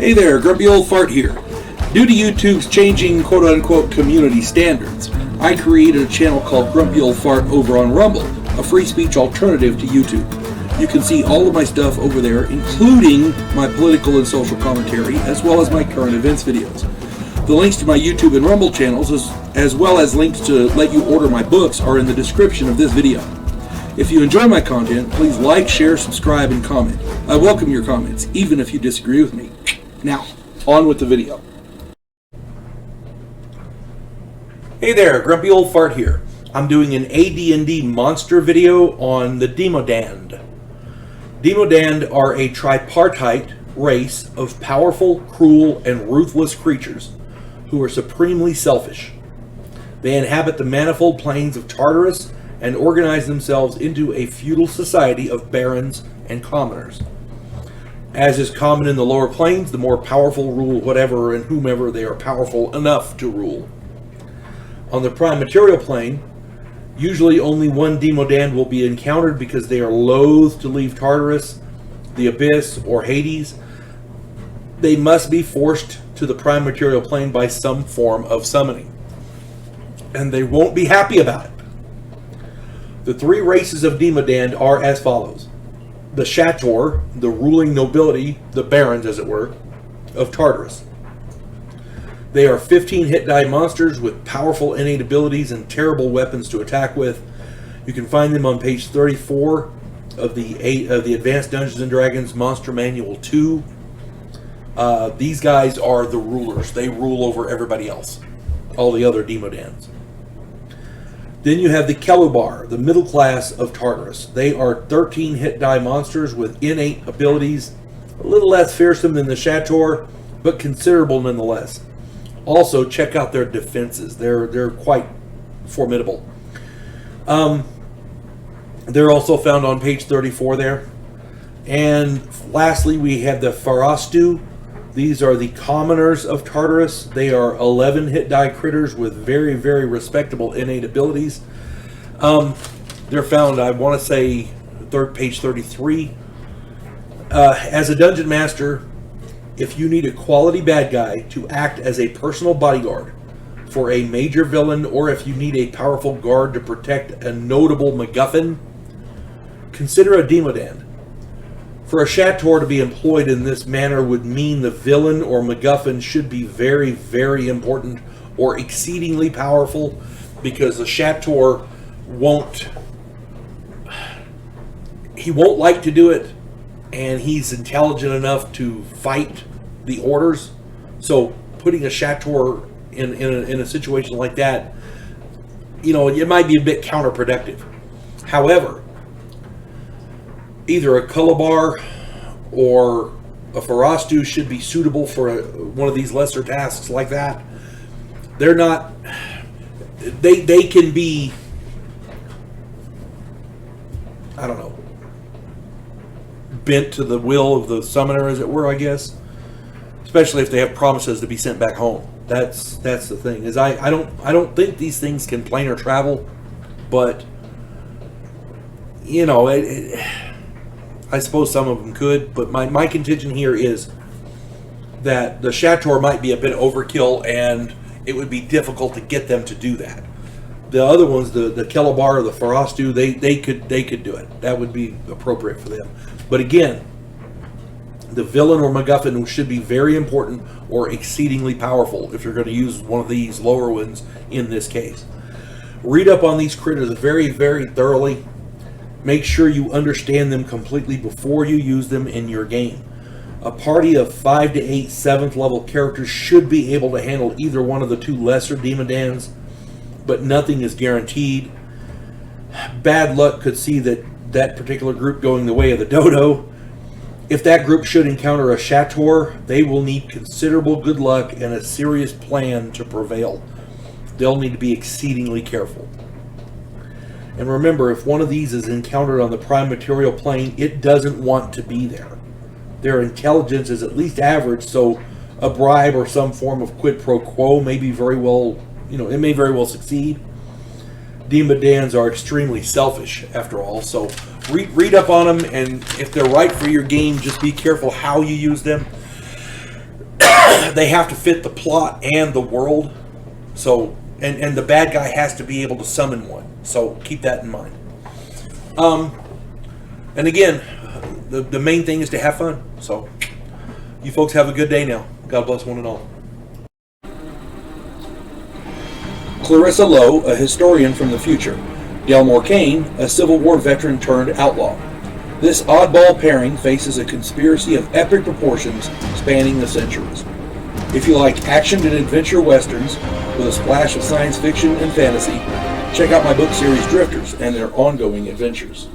Hey there, Grumpy Old Fart here. Due to YouTube's changing quote-unquote community standards, I created a channel called Grumpy Old Fart over on Rumble, a free speech alternative to YouTube. You can see all of my stuff over there, including my political and social commentary, as well as my current events videos. The links to my YouTube and Rumble channels, as well as links to let you order my books, are in the description of this video. If you enjoy my content, please like, share, subscribe, and comment. I welcome your comments, even if you disagree with me. Now, on with the video. Hey there, Grumpy Old Fart here. I'm doing an AD&D monster video on the Demodand. Demodand are a tripartite race of powerful, cruel, and ruthless creatures who are supremely selfish. They inhabit the manifold plains of Tartarus and organize themselves into a feudal society of barons and commoners. As is common in the lower planes, the more powerful rule whatever and whomever they are powerful enough to rule. On the prime material plane, usually only one Demodand will be encountered because they are loath to leave Tartarus, the Abyss, or Hades. They must be forced to the prime material plane by some form of summoning. And they won't be happy about it. The three races of Demodand are as follows. The Shator, the ruling nobility, the barons as it were, of Tartarus. They are 15 hit die monsters with powerful innate abilities and terrible weapons to attack with. You can find them on page 34 of the Advanced Dungeons and Dragons Monster Manual 2. These guys are the rulers. They rule over everybody else, all the other Demodans. Then you have the Kelubar, the middle class of Tartarus. They are 13 hit die monsters with innate abilities, a little less fearsome than the Shator, but considerable nonetheless. Also, check out their defenses. They're quite formidable. They're also found on page 34 there. And lastly, we have the Farastu. These are the commoners of Tartarus. They are 11 hit die critters with very, very respectable innate abilities. They're found, I want to say, page 33. As a dungeon master, if you need a quality bad guy to act as a personal bodyguard for a major villain, or if you need a powerful guard to protect a notable MacGuffin, consider a Demodand. For a Shator to be employed in this manner would mean the villain or MacGuffin should be very, very important or exceedingly powerful, because the Shator won't like to do it, and he's intelligent enough to fight the orders. So putting a Shator in a situation like that, you know, it might be a bit counterproductive. However, either a Kelubar or a Farastu should be suitable for one of these lesser tasks like that. They're not... They can be... I don't know, bent to the will of the summoner, as it were, I guess. Especially if they have promises to be sent back home. That's the thing. Is I don't think these things can plane or travel, but you know, I suppose some of them could. But my contention here is that the Shator might be a bit overkill, and it would be difficult to get them to do that. The other ones, the Kelubar or the Farastu, they could do it. That would be appropriate for them. But again, the villain or MacGuffin should be very important or exceedingly powerful if you're going to use one of these lower ones in this case. Read up on these critters very, very thoroughly. Make sure you understand them completely before you use them in your game. A party of 5 to 8 7th level characters should be able to handle either one of the two lesser Demodans, but nothing is guaranteed. Bad luck could see that particular group going the way of the dodo. If that group should encounter a Shator, they will need considerable good luck and a serious plan to prevail. They'll need to be exceedingly careful. And remember, if one of these is encountered on the prime material plane, it doesn't want to be there. Their intelligence is at least average, so a bribe or some form of quid pro quo may be very well, it may very well succeed. Demodans are extremely selfish, after all, so read up on them, and if they're right for your game, just be careful how you use them. they have to fit the plot and the world. So, and the bad guy has to be able to summon one. So keep that in mind. And again, the main thing is to have fun. So you folks have a good day now. God bless one and all. Clarissa Lowe, a historian from the future. Delmore Kane, a Civil War veteran turned outlaw. This oddball pairing faces a conspiracy of epic proportions spanning the centuries. If you like action and adventure westerns with a splash of science fiction and fantasy, check out my book series Drifters and their ongoing adventures.